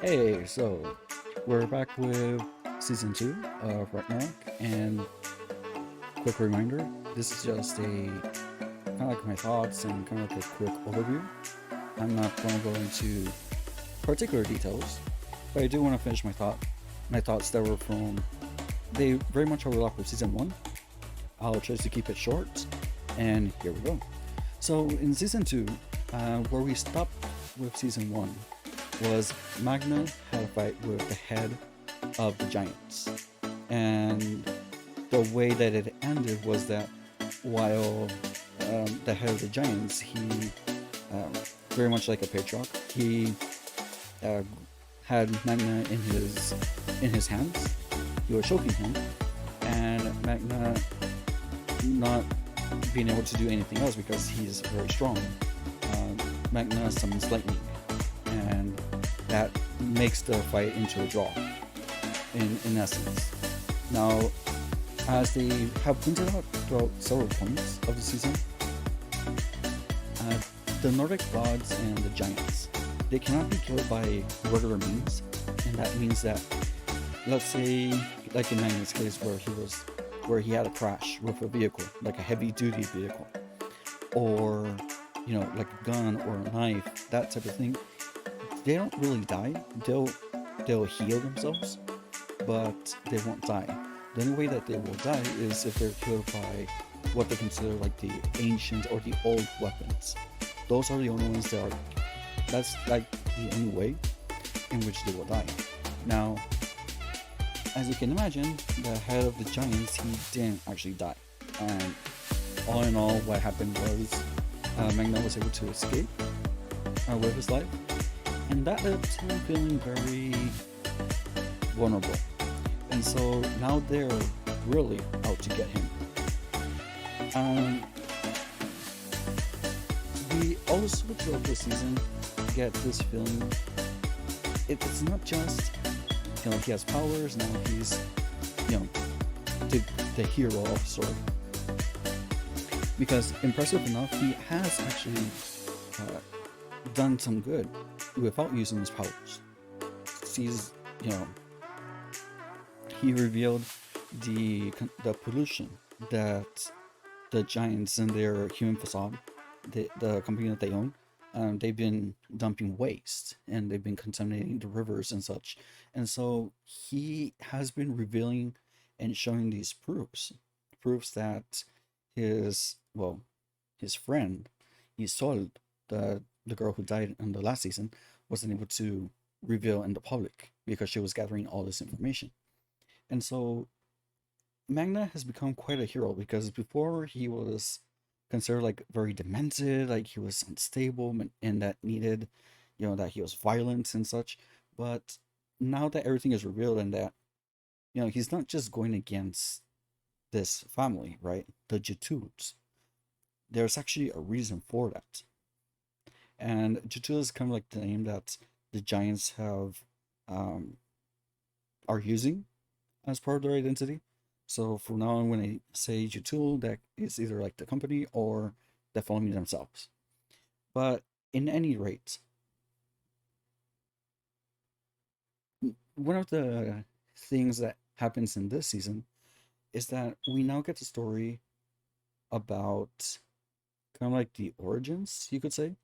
Hey, so we're back with season 2 of Ragnarok, and quick reminder, this is just a kind of like my thoughts and kind of like a quick overview. I'm not going to go into particular details, but I do want to finish my thoughts that were from, they very much overlap with season 1. I'll try to keep it short, and here we go. So in season 2, where we stopped with season 1, was Magne had a fight with the head of the giants. And the way that it ended was that while the head of the giants, he um, very much like a patriarch, he uh, had Magna in his hands. He was choking him, and Magna not being able to do anything else because he's very strong. Magna summons lightning, and that makes the fight into a draw in essence. Now, as they have pointed out throughout several points of the season, uh, the Nordic gods and the giants, they cannot be killed by regular means, and that means that, let's say, like in Magnus' case, where he had a crash with a vehicle, like a heavy-duty vehicle, or like a gun or a knife, that type of thing. They don't really die. They'll heal themselves, but they won't die. The only way that they will die is if they're killed by what they consider like the ancient or the old weapons. Those are the only ones that are. That's like the only way in which they will die. Now, as you can imagine, the head of the giants, he didn't actually die. And all in all, what happened was Magna was able to escape with his life, and that left him feeling very vulnerable. And so now they're really out to get him. Um, we also throughout the season get this feeling. It's not just he has powers now. He's you know the, the hero of sort. Because impressive enough, he has actually uh, done some good without using his powers. He's you know he revealed the pollution that the giants and their human facade, the company that they own, they've been dumping waste and they've been contaminating the rivers and such. And so he has been revealing and showing these proofs that his friend Isolde, the girl who died in the last season, wasn't able to reveal in the public because she was gathering all this information. And so Magna has become quite a hero because before he was considered like very demented, like he was unstable and that needed, that he was violent and such. But now that everything is revealed and that, he's not just going against this family, right? The Jutuls. There's actually a reason for that. And Jutul is kind of like the name that the giants have um, are using as part of their identity. So from now on, when I say Jutul, that is either like the company or the family themselves. But in any rate, one of the things that happens in this season is that we now get the story about kind of like the origins, you could say,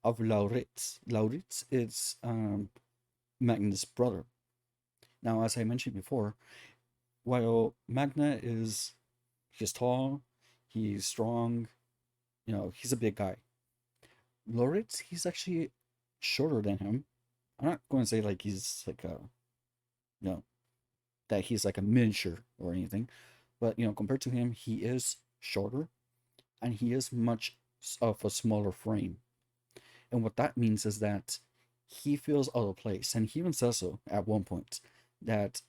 of Lauritz. Lauritz is Magnus' brother. Now, as I mentioned before, while Magna he's tall, he's strong, he's a big guy. Lauritz, he's actually shorter than him. I'm not going to say like he's like a, you know, that he's like a miniature or anything, but compared to him, he is shorter and he is much of a smaller frame. And what that means is that he feels out of place, and he even says so at one point that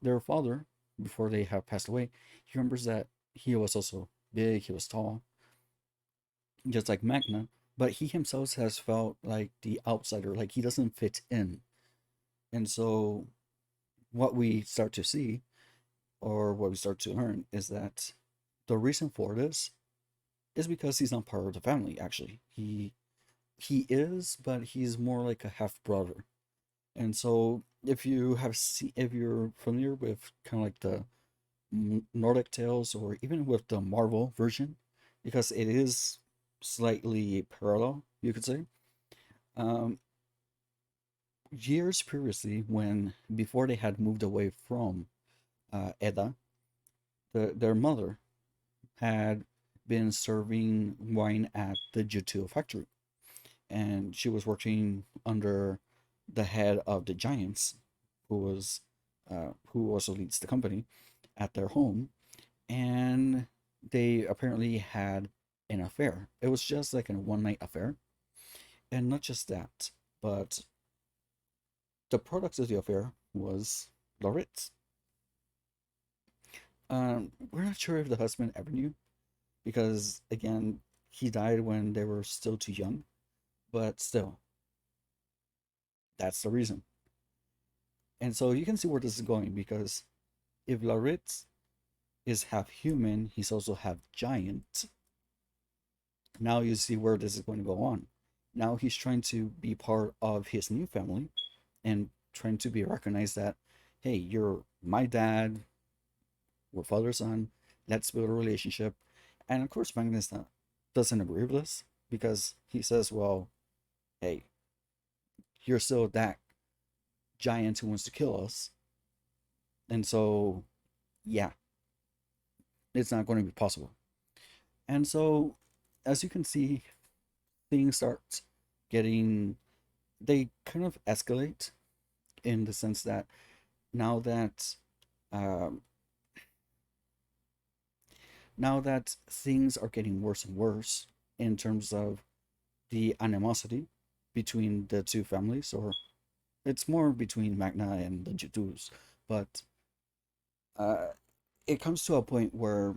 their father, before they have passed away, he remembers that he was also big, he was tall, just like Magna, but he himself has felt like the outsider, like he doesn't fit in. And so, what we start to see, or what we start to learn, is that the reason for this is because he's not part of the family. Actually, he is, but he's more like a half brother. And so if you're familiar with kind of like the Nordic tales or even with the Marvel version, because it is slightly parallel, you could say. Um, Years previously, when before they had moved away from Edda, their mother had been serving wine at the Jutul factory, and she was working under the head of the giants, who also leads the company at their home, and they apparently had an affair. It was just like a one night affair, and not just that, but the product of the affair was Loritz. We're not sure if the husband ever knew, because again, he died when they were still too young, but still, that's the reason. And so you can see where this is going, because if Loritz is half human, he's also half giant. Now you see where this is going to go on. Now he's trying to be part of his new family and trying to be recognized that, hey, you're my dad, we're father son, let's build a relationship. And of course, Magnus doesn't agree with this, because he says, well, hey, you're still that giant who wants to kill us. And so, yeah, it's not going to be possible. And so, as you can see, things start getting, they kind of escalate, in the sense that now that um, now that things are getting worse and worse in terms of the animosity between the two families, or it's more between Magna and the Jutus, but uh, it comes to a point where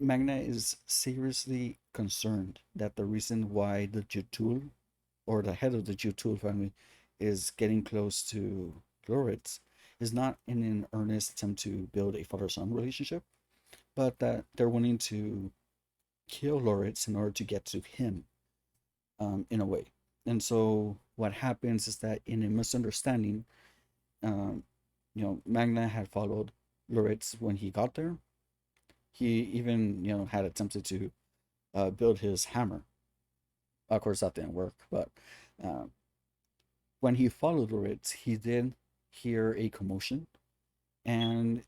Magna is seriously concerned that the reason why the Jutul, or the head of the Jutul family, is getting close to Loritz is not in an earnest attempt to build a father-son relationship, but that they're wanting to kill Loritz in order to get to him, in a way. And so what happens is that, in a misunderstanding, um, Magna had followed Loritz when he got there. He even, had attempted to build his hammer. Of course, that didn't work, but uh, when he followed Loritz, he did hear a commotion, and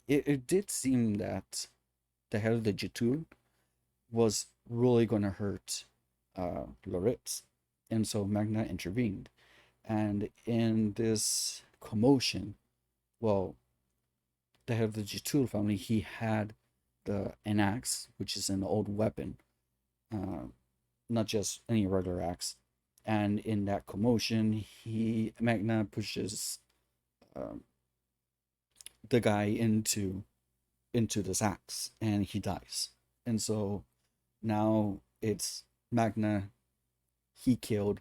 it did seem that the head of the Jutul was really going to hurt Loritz. And so Magna intervened. And in this commotion, well, the head of the Jutul family, he had an axe, which is an old weapon, uh, not just any regular axe. And in that commotion, Magna pushes um, the guy into this axe, and he dies. And so now it's Magna. He killed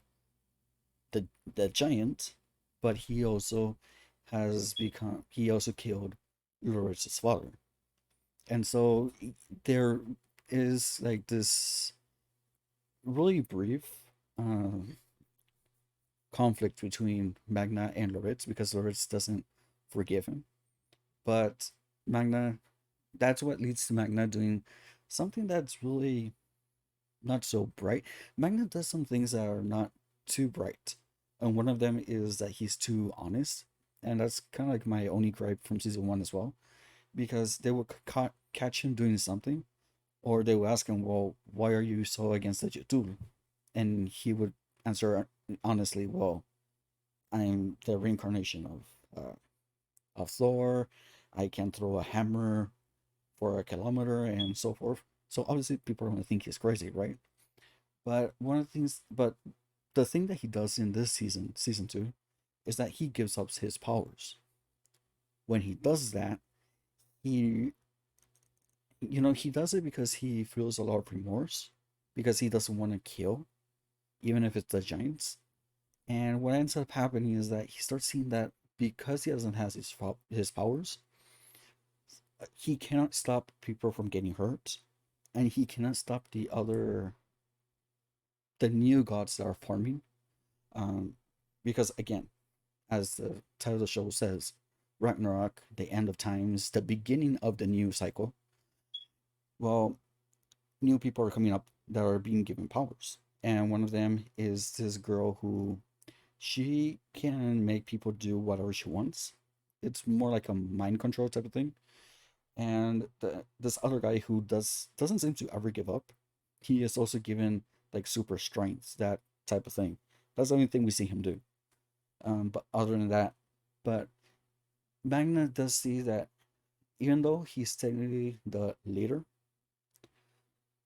the giant, but he also killed Loritz's father. And so there is like this really brief um, conflict between Magna and Loritz, because Loritz doesn't forgive him. But Magna, that's what leads to Magna doing something that's really not so bright. Magna does some things that are not too bright. And one of them is that he's too honest. And that's kind of like my only gripe from season one as well. Because they will catch him doing something, or they will ask him, well, why are you so against the Jutul? And he would answer honestly, well, I'm the reincarnation of Thor. I can throw a hammer for a kilometer and so forth. So obviously people are going to think he's crazy, right? But the thing that he does in this season two, is that he gives up his powers. When he does that, he he does it because he feels a lot of remorse, because he doesn't want to kill, even if it's the giants. And what ends up happening is that he starts seeing that, because he doesn't have his powers, he cannot stop people from getting hurt, and he cannot stop the new gods that are forming. Um, Because again, as the title of the show says, Ragnarok, the end of times, the beginning of the new cycle. Well, new people are coming up that are being given powers. And one of them is this girl who she can make people do whatever she wants. It's more like a mind control type of thing. And this other guy who doesn't seem to ever give up. He is also given like super strength, that type of thing. That's the only thing we see him do. But other than that, but Magna does see that even though he's technically the leader,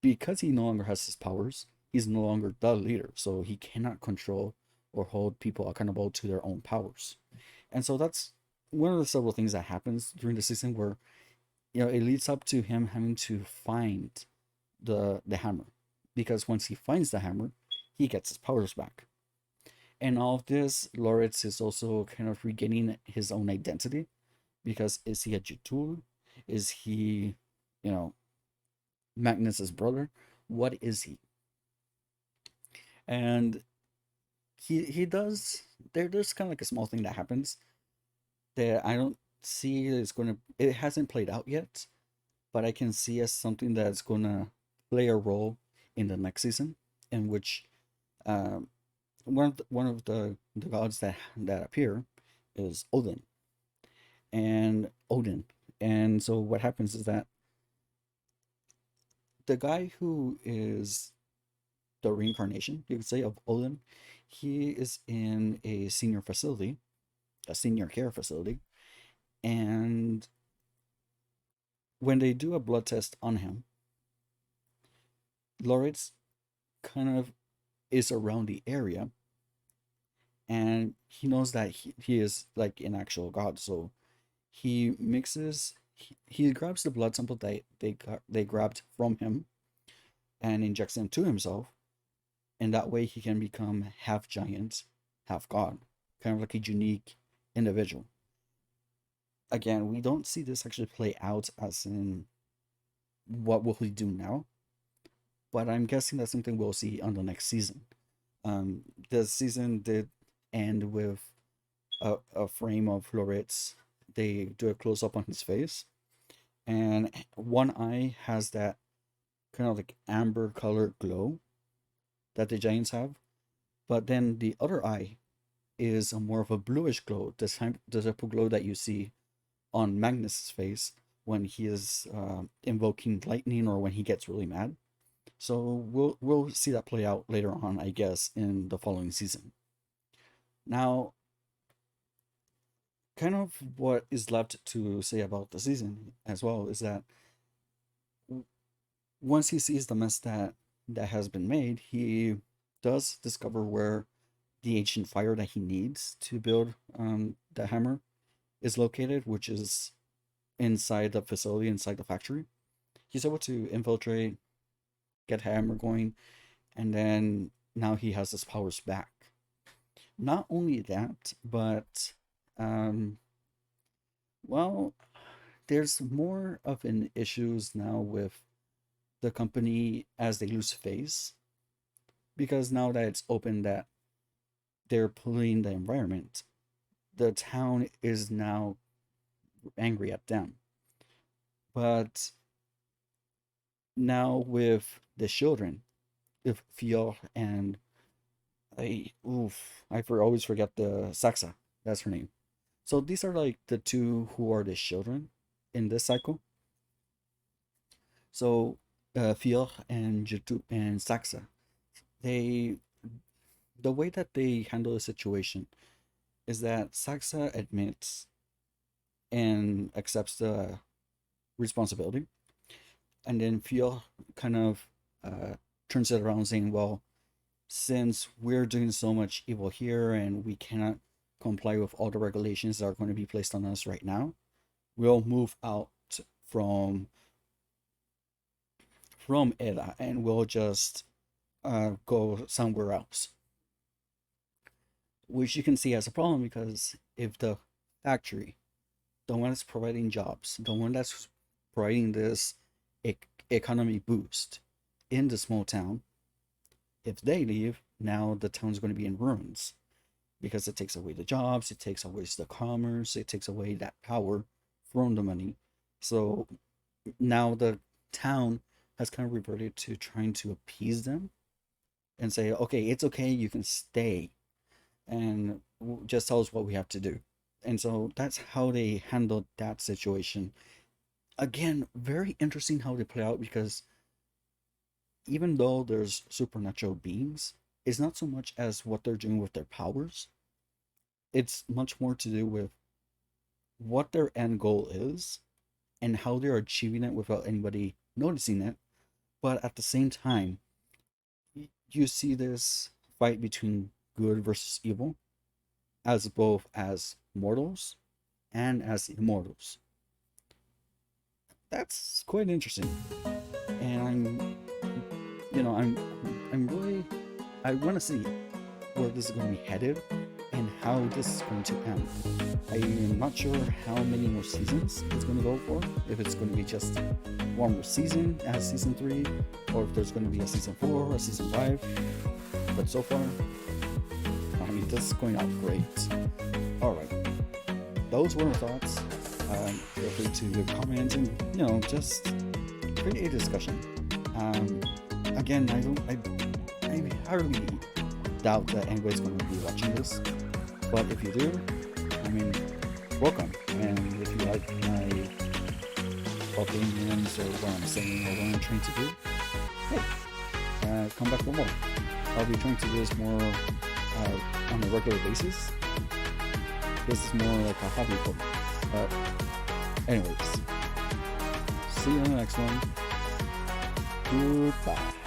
because he no longer has his powers, he's no longer the leader, so he cannot control or hold people accountable to their own powers. And so that's one of the several things that happens during the season where it leads up to him having to find the hammer, because once he finds the hammer, he gets his powers back. And all of this, Loritz is also kind of regaining his own identity, because is he a Jutul? Is he, you know, Magnus's brother? What is he? And he does there's kind of like a small thing that happens that I don't see is gonna it hasn't played out yet, but I can see as something that's gonna play a role in the next season, in which um one of the gods that appear is Odin. And so what happens is that the guy who is the reincarnation, you could say, of Odin, he is in a senior care facility, and when they do a blood test on him, Loritz kind of is around the area, and he knows that he is like an actual god. So he grabs the blood sample that they grabbed from him and injects them to himself, and that way he can become half giant, half god, kind of like a unique individual. Again, we don't see this actually play out as in what will he do now, but I'm guessing that's something we'll see on the next season. The season did end with a frame of Loritz. They do a close up on his face, and one eye has that kind of like amber colored glow that the giants have, but then the other eye is a more of a bluish glow, the type of glow that you see on Magnus's face when he is invoking lightning or when he gets really mad. So we'll see that play out later on, I guess, in the following season. Now, kind of what is left to say about the season as well is that once he sees the mess that has been made, he does discover where the ancient fire that he needs to build the hammer is located, which is inside the facility, inside the factory. He's able to infiltrate, get hammer going, and then now he has his powers back. Not only that, but um, well, there's more of an issues now with the company as they lose face, because now that it's open that they're polluting the environment, the town is now angry at them. But now with the children, if Fior and always forget the Saxa. That's her name. So these are like the two who are the children in this cycle. So Fior and Jutu and Saxa, they the way that they handle the situation is that Saxa admits and accepts the responsibility, and then Fior kind of turns it around saying, "Well, since we're doing so much evil here and we cannot comply with all the regulations that are going to be placed on us right now, we'll move out from from Eda and we'll just go somewhere else." Which you can see as a problem, because if the factory, the one that's providing jobs, the one that's providing this economy boost in the small town, if they leave, now the town's going to be in ruins, because it takes away the jobs, it takes away the commerce, it takes away that power from the money. So now the town has kind of reverted to trying to appease them and say, okay, it's okay, you can stay, and just tell us what we have to do. And so that's how they handled that situation. Again, very interesting how they play out, because even though there's supernatural beings, it's not so much as what they're doing with their powers. It's much more to do with what their end goal is and how they're achieving it without anybody noticing it. But at the same time, you see this fight between good versus evil, as both as mortals and as immortals. That's quite interesting, and I'm really, I want to see where this is going to be headed and how this is going to end. I am not sure how many more seasons it's going to go for. If it's going to be just one more season as season 3, or if there's going to be a season 4 or a season 5. But so far, I mean, this is going out great. Alright, those were my thoughts. Feel free to leave comments and, just create a discussion. Again, I highly doubt that anybody's going to be watching this, but if you do, I mean, welcome. And if you like my opinions or what I'm saying or what I'm trying to do, hey, come back for more. I'll be trying to do this more on a regular basis. This is more like a hobby for me. But anyways, see you in the next one. Goodbye.